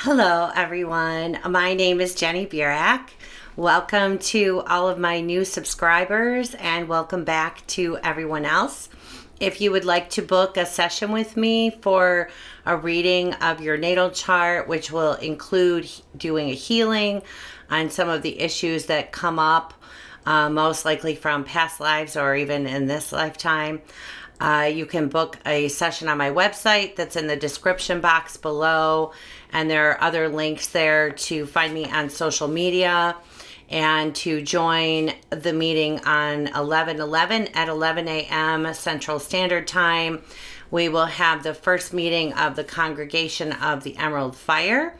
Hello, everyone. My name is Jenny Burak. Welcome to all of my new subscribers and welcome back to everyone else. If you would like to book a session with me for a reading of your natal chart, which will include doing a healing on some of the issues that come up, most likely from past lives or even in this lifetime, you can book a session on my website that's in the description box below. And there are other links there to find me on social media and to join the meeting on 11/11 at 11 a.m. Central Standard Time. We will have the first meeting of the Congregation of the Emerald Fire.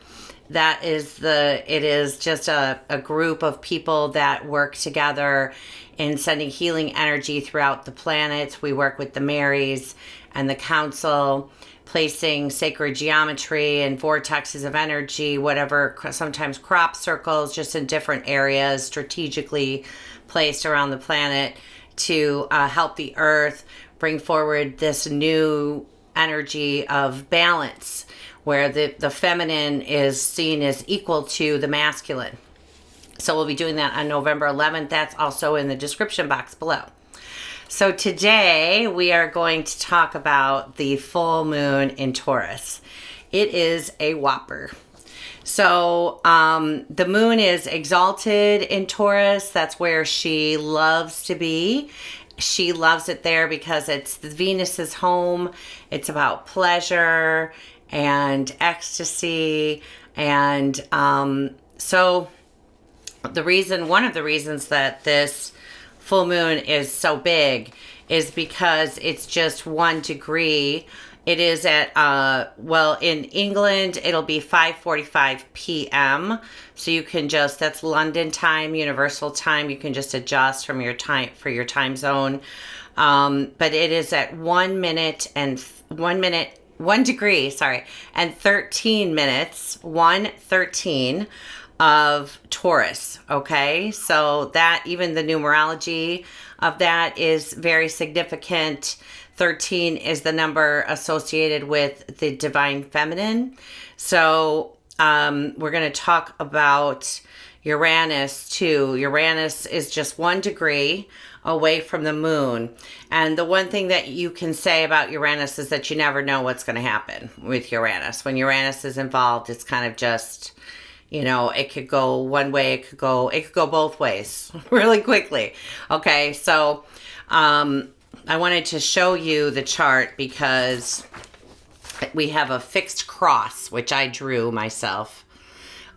It is just a group of people that work together in sending healing energy throughout the planets. We work with the Aries and the Council, placing sacred geometry and vortexes of energy, whatever, sometimes crop circles, just in different areas strategically placed around the planet to help the earth bring forward this new energy of balance, where the feminine is seen as equal to the masculine. So we'll be doing that on November 11th. That's also in the description box below. So today we are going to talk about the full moon in Taurus. It is a whopper. So the moon is exalted in Taurus. That's where she loves to be. She loves it there because it's Venus's home. It's about pleasure and ecstasy. And so one of the reasons that this full moon is so big is because it's just 1 degree. It is at, in England, it'll be 5:45 p.m. So you can that's London time, universal time. You can just adjust from your time for your time zone. But it is at 1 degree, and 13 minutes, 1:13 of Taurus. Okay, so that, even the numerology of that is very significant. 13 is the number associated with the divine feminine. So we're going to talk about Uranus too. Uranus is just 1 degree away from the moon. And the one thing that you can say about Uranus is that you never know what's going to happen with Uranus. When Uranus is involved, it's kind of just, it could go one way, it could go both ways really quickly. Okay, so I wanted to show you the chart because we have a fixed cross, which I drew myself,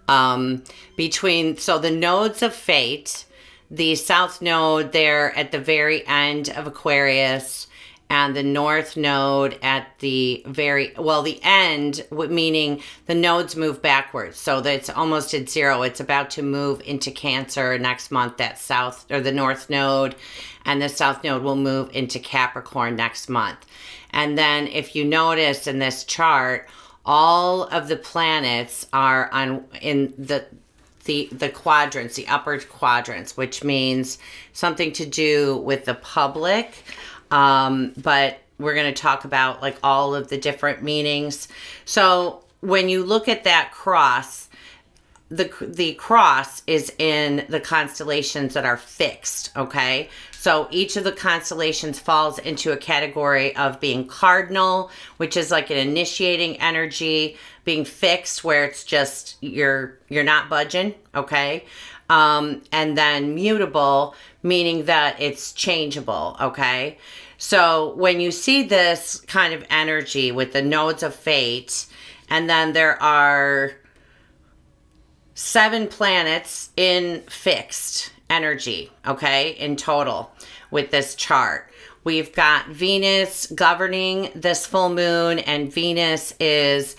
so the nodes of fate, the south node there at the very end of Aquarius, and the north node at the the end, meaning the nodes move backwards. So that's almost at zero. It's about to move into Cancer next month, that south or the north node, and the south node will move into Capricorn next month. And then if you notice in this chart, all of the planets are in the quadrants, the upper quadrants, which means something to do with the public. But we're going to talk about all of the different meanings. So when you look at that cross, the cross is in the constellations that are fixed. Okay. So each of the constellations falls into a category of being cardinal, which is like an initiating energy, being fixed, where it's just, you're not budging. Okay. And then mutable, meaning that it's changeable. Okay. So when you see this kind of energy with the nodes of fate, and then there are 7 planets in fixed energy, okay, in total with this chart. We've got Venus governing this full moon, and Venus is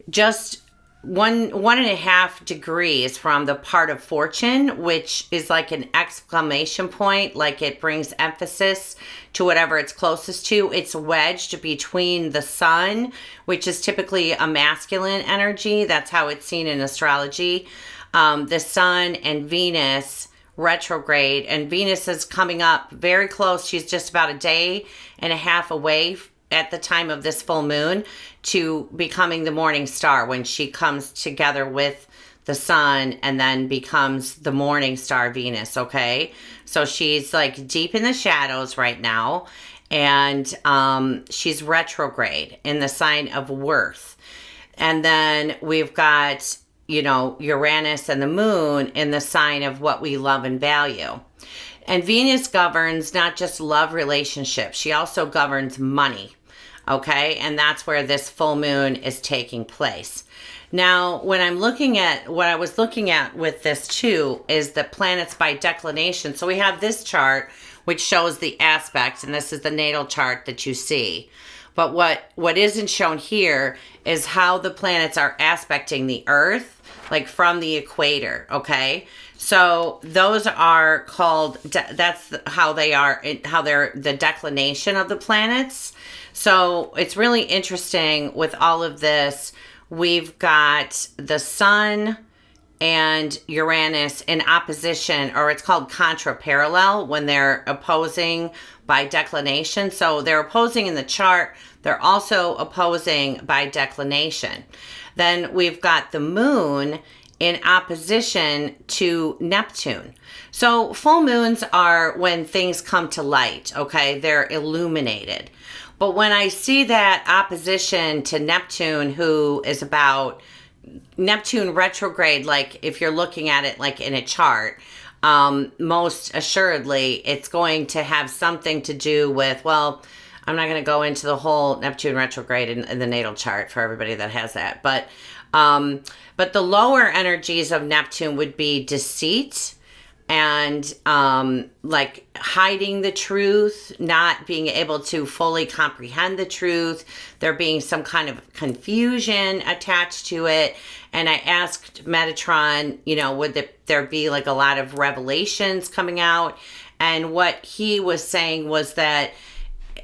just 1.5 degrees from the part of fortune, which is like an exclamation point, like it brings emphasis to whatever it's closest to. It's wedged between the sun, which is typically a masculine energy. That's how it's seen in astrology. The sun and Venus retrograde, and Venus is coming up very close. She's just about a day and a half away at the time of this full moon to becoming the morning star when she comes together with the sun and then becomes the morning star Venus, okay? So she's like deep in the shadows right now, and she's retrograde in the sign of Worth. And then we've got, you know, Uranus and the moon in the sign of what we love and value. And Venus governs not just love relationships, she also governs money, okay? And that's where this full moon is taking place. Now, when I'm looking at, what I was looking at with this too, is the planets by declination. So we have this chart, which shows the aspects, and this is the natal chart that you see. But what isn't shown here is how the planets are aspecting the Earth, like from the equator, okay? So those are called, that's how they are, how they're the declination of the planets. So it's really interesting with all of this. We've got the sun and Uranus in opposition, or it's called Contra Parallel when they're opposing by declination. So they're opposing in the chart. They're also opposing by declination. Then we've got the moon in opposition to Neptune. So full moons are when things come to light, okay? They're illuminated. But when I see that opposition to Neptune, who is about Neptune retrograde, like if you're looking at it like in a chart, most assuredly it's going to have something to do with, well, I'm not going to go into the whole Neptune retrograde in the natal chart for everybody that has that. But the lower energies of Neptune would be deceit and like hiding the truth, not being able to fully comprehend the truth. There being some kind of confusion attached to it. And I asked Metatron, you know, would there be like a lot of revelations coming out? And what he was saying was that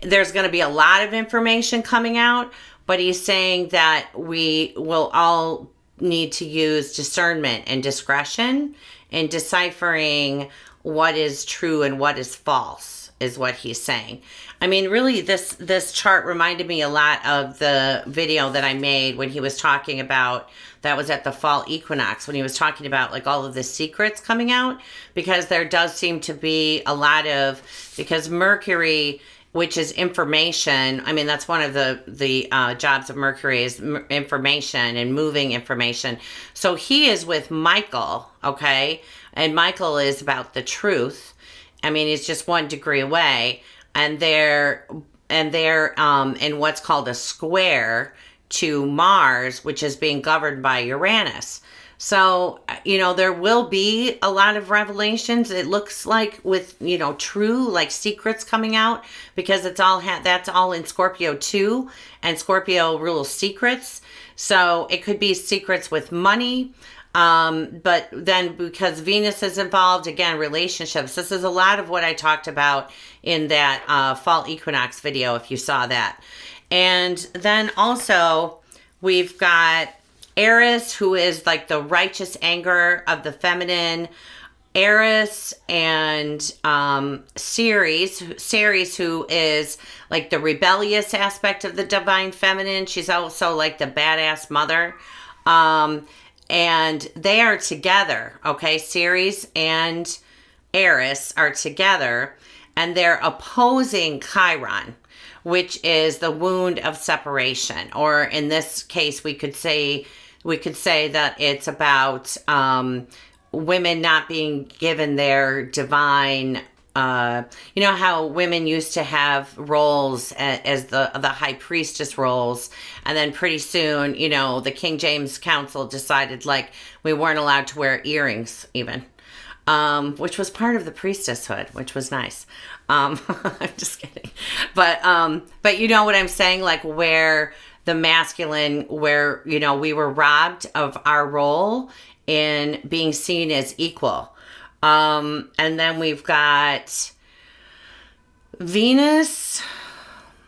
there's going to be a lot of information coming out, but he's saying that we will all need to use discernment and discretion in deciphering what is true and what is false, is what he's saying. I mean, really, this chart reminded me a lot of the video that I made when he was talking about, that was at the fall equinox, when he was talking about like all of the secrets coming out, because there does seem to be a lot of, because Mercury, which is information. I mean, that's one of the jobs of Mercury is information and moving information. So he is with Michael, okay? And Michael is about the truth. I mean, he's just 1 degree away. And they're in what's called a square to Mars, which is being governed by Uranus. So, you know, there will be a lot of revelations. It looks like with, you know, true like secrets coming out, because it's all that's all in Scorpio too, and Scorpio rules secrets. So it could be secrets with money. But then because Venus is involved, again, relationships. This is a lot of what I talked about in that fall equinox video, if you saw that. And then also we've got Aries, who is like the righteous anger of the feminine. Aries and Ceres, who is like the rebellious aspect of the divine feminine. She's also like the badass mother. And they are together, okay? Ceres and Aries are together, and they're opposing Chiron, which is the wound of separation. Or in this case, we could say that it's about women not being given their divine, you know how women used to have roles as the high priestess roles, and then pretty soon, you know, the King James Council decided like we weren't allowed to wear earrings even, which was part of the priestesshood, which was nice. I'm just kidding. But you know what I'm saying? Like where the masculine, where, you know, we were robbed of our role in being seen as equal. And then we've got Venus.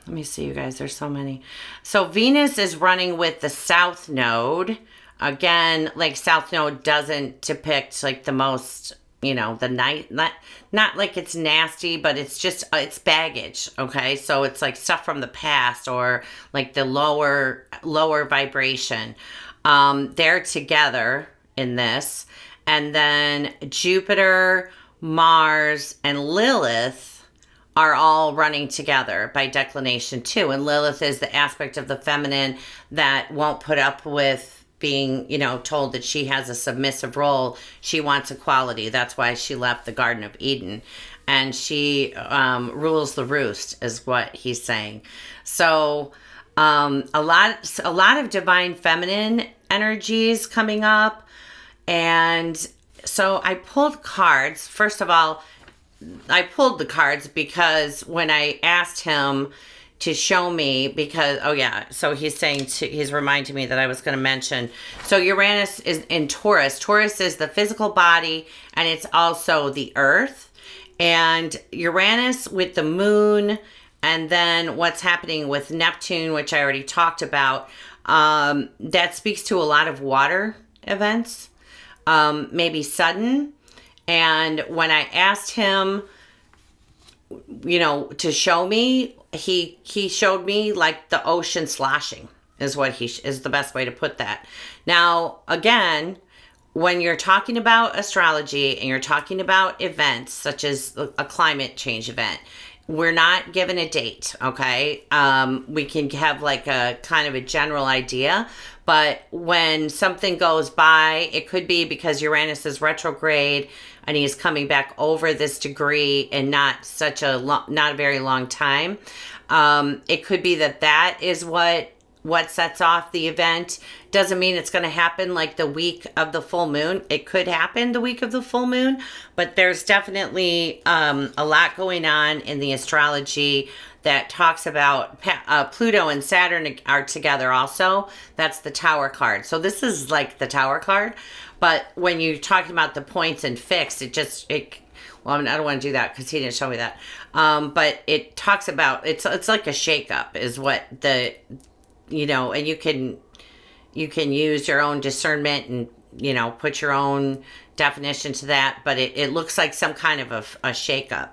Let me see, you guys, there's so many. So Venus is running with the South Node. Again, like South Node doesn't depict like the most, the night, not like it's nasty, but it's just, it's baggage. Okay. So it's like stuff from the past, or like the lower vibration. They're together in this. And then Jupiter, Mars, and Lilith are all running together by declination too. And Lilith is the aspect of the feminine that won't put up with being, told that she has a submissive role. She wants equality. That's why she left the Garden of Eden. And she rules the roost, is what he's saying. So a lot of divine feminine energies coming up. And so I pulled cards. First of all, I pulled the cards because when I asked him to show me, because, so he's reminding me that I was going to mention. So Uranus is in Taurus. Taurus is the physical body, and it's also the earth. And Uranus with the moon, and then what's happening with Neptune, which I already talked about, that speaks to a lot of water events, maybe sudden. And when I asked him, to show me, he showed me like the ocean sloshing is what is the best way to put that. Now, again, when you're talking about astrology and you're talking about events such as a climate change event, we're not given a date, okay? We can have like a kind of a general idea, but when something goes by, it could be because Uranus is retrograde and he's coming back over this degree in not a very long time. It could be that is what sets off the event. Doesn't mean it's going to happen like the week of the full moon. It could happen the week of the full moon, but there's definitely a lot going on in the astrology that talks about Pluto and Saturn are together also. That's the Tower card. So this is like the Tower card, but when you're talking about the points and fixed, I don't want to do that because he didn't show me that. But it talks about, it's like a shakeup is what and you can use your own discernment and, put your own definition to that, but it looks like some kind of a shakeup.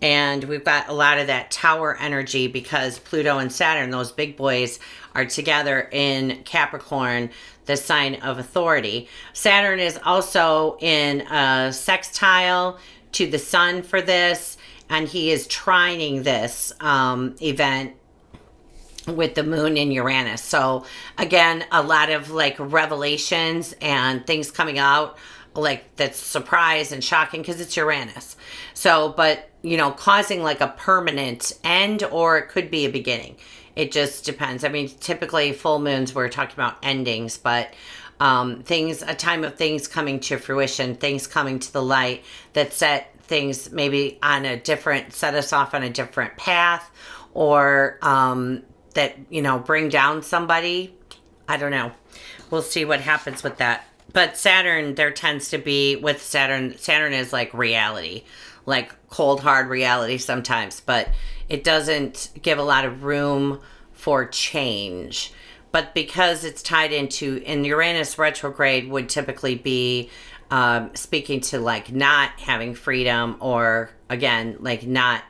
And we've got a lot of that Tower energy because Pluto and Saturn, those big boys, are together in Capricorn, the sign of authority. Saturn is also in a sextile to the sun for this, and he is trining this event with the moon in Uranus. So again, a lot of like revelations and things coming out like that's surprise and shocking because it's Uranus. So, but causing like a permanent end, or it could be a beginning. It just depends. I mean, typically full moons, we're talking about endings, but a time of things coming to fruition, things coming to the light that set things maybe set us off on a different path, or that, bring down somebody. I don't know. We'll see what happens with that. But Saturn, there tends to be, with Saturn is like reality, like cold, hard reality sometimes, but it doesn't give a lot of room for change. But because it's tied into, and Uranus retrograde would typically be speaking to like not having freedom, or again, like not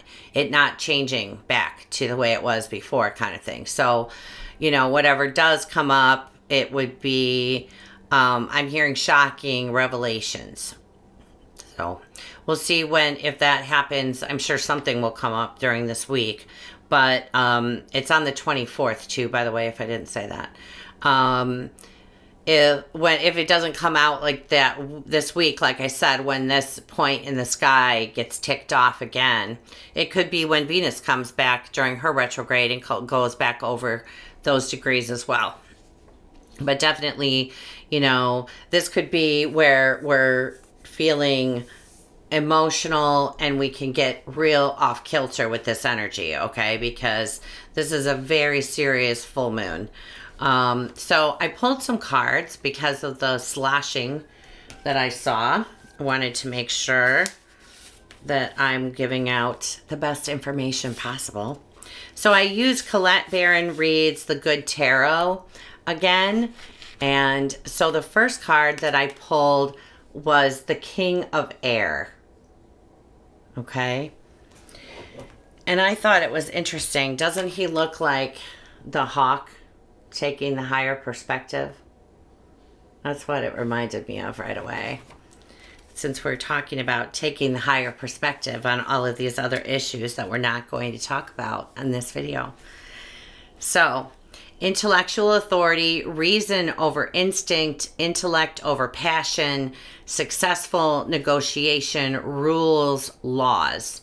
changing back to the way it was before kind of thing. So, whatever does come up, it would be, I'm hearing shocking revelations. So we'll see if that happens. I'm sure something will come up during this week, but it's on the 24th too, by the way, if I didn't say that. If it doesn't come out like that this week, like I said, when this point in the sky gets ticked off again, it could be when Venus comes back during her retrograde and goes back over those degrees as well. But definitely, this could be where we're feeling emotional and we can get real off kilter with this energy, okay? Because this is a very serious full moon. So I pulled some cards because of the sloshing that I saw. I wanted to make sure that I'm giving out the best information possible. So I used Colette Baron Reed's The Good Tarot again. And so the first card that I pulled was the king of air. Okay? And I thought it was interesting. Doesn't he look like the hawk taking the higher perspective? That's what it reminded me of right away. Since we're talking about taking the higher perspective on all of these other issues that we're not going to talk about in this video. So, intellectual authority, reason over instinct, intellect over passion, successful negotiation, rules, laws.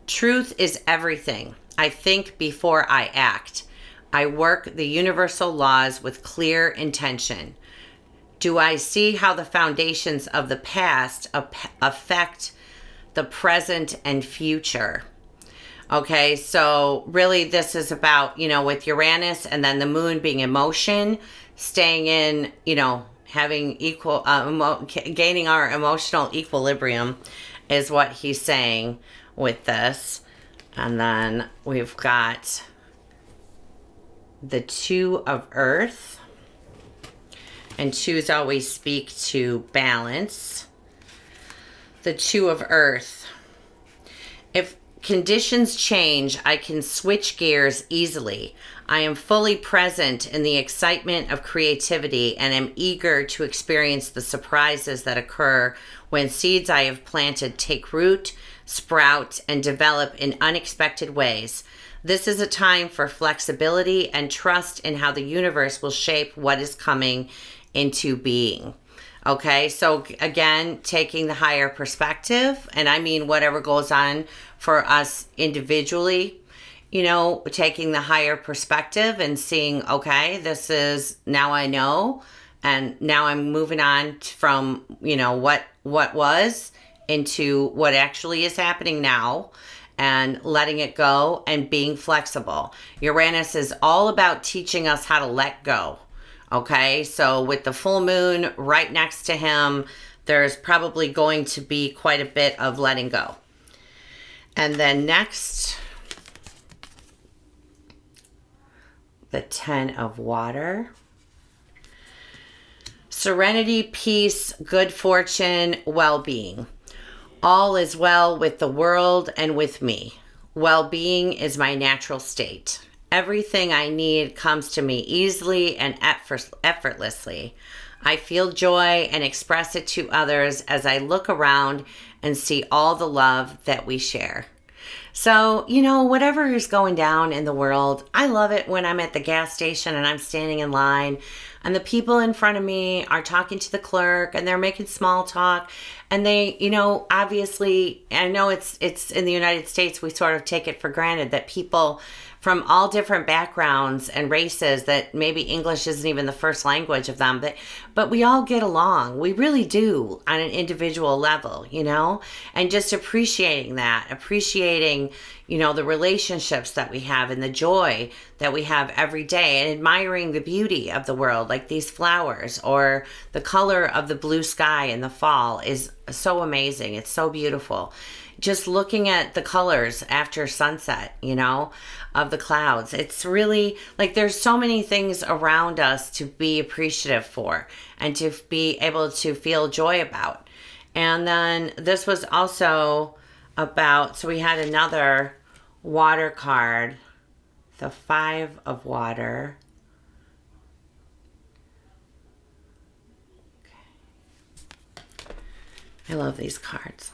Truth is everything. I think before I act. I work the universal laws with clear intention. Do I see how the foundations of the past affect the present and future? Okay, so really this is about, with Uranus and then the moon being in motion, staying in, having gaining our emotional equilibrium is what he's saying with this. And then we've got the Two of Earth. And twos always speak to balance. The Two of Earth. If conditions change, I can switch gears easily. I am fully present in the excitement of creativity and am eager to experience the surprises that occur when seeds I have planted take root, sprout, and develop in unexpected ways. This is a time for flexibility and trust in how the universe will shape what is coming into being. Okay, so again, taking the higher perspective, and I mean whatever goes on for us individually, taking the higher perspective and seeing, okay, this is, now I know, and now I'm moving on from, what was into what actually is happening now, and letting it go and being flexible. Uranus is all about teaching us how to let go. Okay, so with the full moon right next to him, there's probably going to be quite a bit of letting go. And then next, the Ten of Water. Serenity, peace, good fortune, well-being. All is well with the world and with me. Well-being is my natural state. Everything I need comes to me easily and effortlessly. I feel joy and express it to others as I look around and see all the love that we share. So, whatever is going down in the world, I love it when I'm at the gas station and I'm standing in line and the people in front of me are talking to the clerk and they're making small talk. And they, obviously, I know it's in the United States, we sort of take it for granted that people from all different backgrounds and races, that maybe English isn't even the first language of them, but we all get along. We really do on an individual level, and just appreciating the relationships that we have and the joy that we have every day, and admiring the beauty of the world, like these flowers, or the color of the blue sky in the fall is so amazing. It's so beautiful. Just looking at the colors after sunset, of the clouds. It's really like there's so many things around us to be appreciative for and to be able to feel joy about. And then this was also about, so we had another water card, the Five of Water. Okay. I love these cards.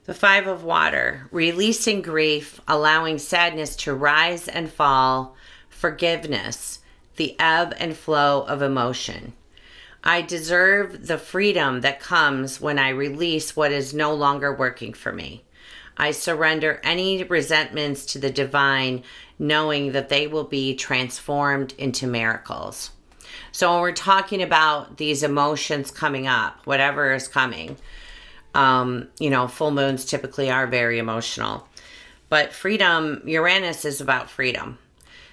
The Five of Water, releasing grief, allowing sadness to rise and fall, forgiveness, the ebb and flow of emotion. I deserve the freedom that comes when I release what is no longer working for me. I surrender any resentments to the divine, knowing that they will be transformed into miracles. So when we're talking about these emotions coming up, whatever is coming, full moons typically are very emotional. But freedom, Uranus is about freedom.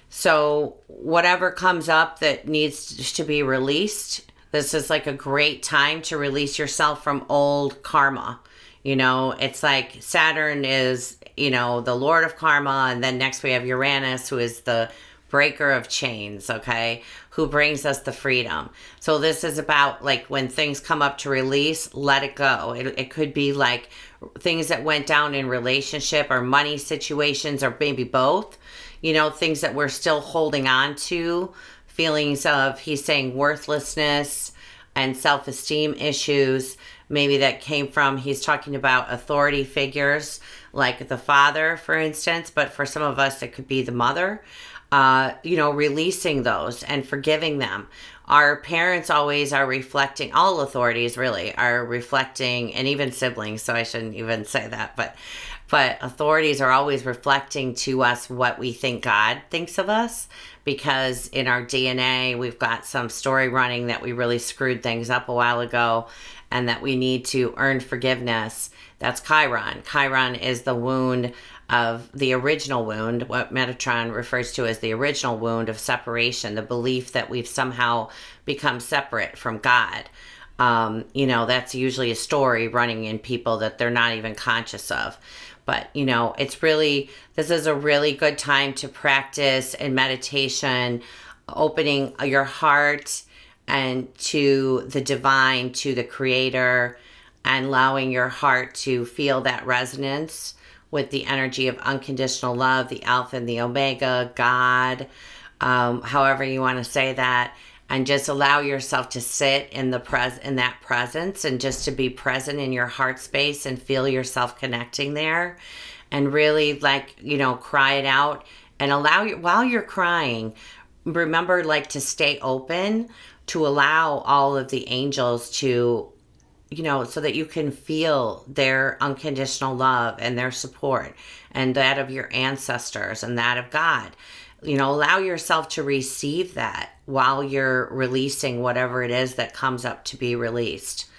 So whatever comes up that needs to be released, this is like a great time to release yourself from old karma. It's like Saturn is, the Lord of karma. And then next we have Uranus, who is the breaker of chains, okay? who brings us the freedom. So this is about like when things come up to release, let it go. It could be like things that went down in relationship or money situations or maybe both, things that we're still holding on to, feelings of, he's saying, worthlessness and self-esteem issues. Maybe that came from, he's talking about authority figures like the father, for instance, but for some of us, it could be the mother, releasing those and forgiving them. Our parents always are reflecting, all authorities really are reflecting, and even siblings, so I shouldn't even say that, but authorities are always reflecting to us what we think God thinks of us, because in our DNA, we've got some story running that we really screwed things up a while ago and that we need to earn forgiveness. That's Chiron. Chiron is the wound of the original wound, what Metatron refers to as the original wound of separation, the belief that we've somehow become separate from God. That's usually a story running in people that they're not even conscious of. But, this is a really good time to practice in meditation, opening your heart and to the divine, to the creator, and allowing your heart to feel that resonance with the energy of unconditional love, the Alpha and the Omega, God, however you want to say that. And just allow yourself to sit in that presence and just to be present in your heart space and feel yourself connecting there. And really cry it out. And while you're crying, remember to stay open to allow all of the angels to, so that you can feel their unconditional love and their support and that of your ancestors and that of God. Allow yourself to receive that while you're releasing whatever it is that comes up to be released.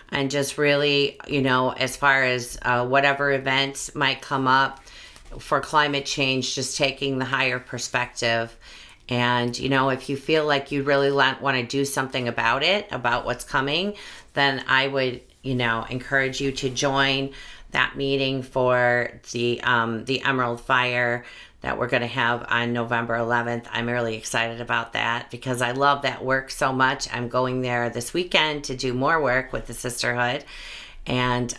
And just really, as far as whatever events might come up for climate change, just taking the higher perspective. And, if you feel like you really want to do something about it, about what's coming, then I would, encourage you to join that meeting for the Emerald Fire that we're going to have on November 11th. I'm really excited about that because I love that work so much. I'm going there this weekend to do more work with the sisterhood. And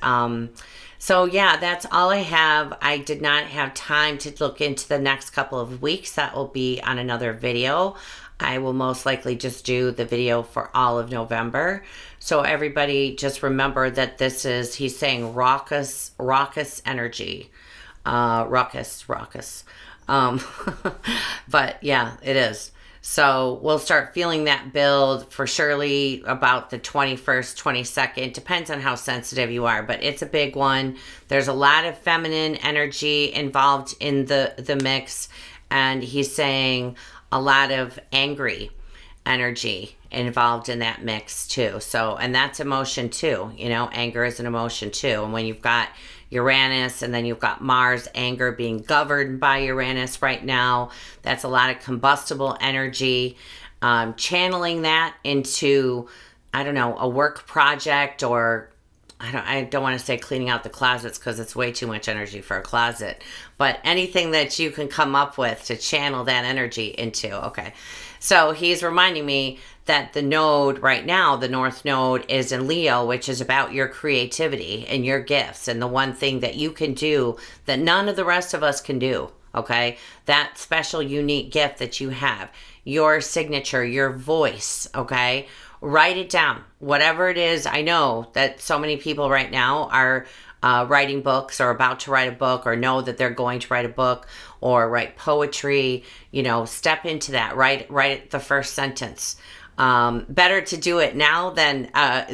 so, that's all I have. I did not have time to look into the next couple of weeks. That will be on another video. I will most likely just do the video for all of November. So everybody just remember that he's saying raucous energy. Raucous. But yeah, it is. So we'll start feeling that build for surely about the 21st, 22nd. Depends on how sensitive you are, but it's a big one. There's a lot of feminine energy involved in the mix. And he's saying a lot of angry energy involved in that mix too. So, and that's emotion too. Anger is an emotion too. And when you've got Uranus and then you've got Mars, anger being governed by Uranus right now, that's a lot of combustible energy. Channeling that into, a work project, or I don't want to say cleaning out the closets because it's way too much energy for a closet, but anything that you can come up with to channel that energy into. Okay. So he's reminding me that the node right now, the North Node, is in Leo, which is about your creativity and your gifts and the one thing that you can do that none of the rest of us can do, okay? That special, unique gift that you have, your signature, your voice, okay? Write it down. Whatever it is, I know that so many people right now are writing books or about to write a book or know that they're going to write a book or write poetry. Step into that. Write the first sentence. Better to do it now than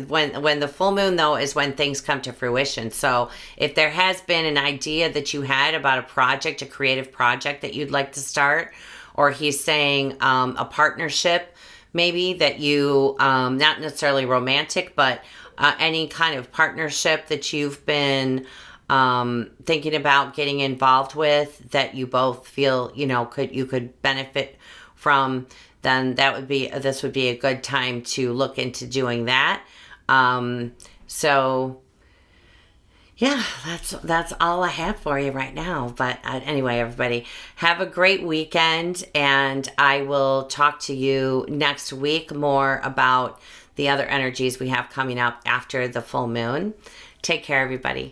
when the full moon, though, is when things come to fruition. So if there has been an idea that you had about a project, a creative project that you'd like to start, or he's saying a partnership maybe that you, not necessarily romantic, but any kind of partnership that you've been thinking about getting involved with that you both feel, you could benefit from, then this would be a good time to look into doing that. So yeah, that's all I have for you right now. But anyway, everybody, have a great weekend, and I will talk to you next week more about the other energies we have coming up after the full moon. Take care, everybody.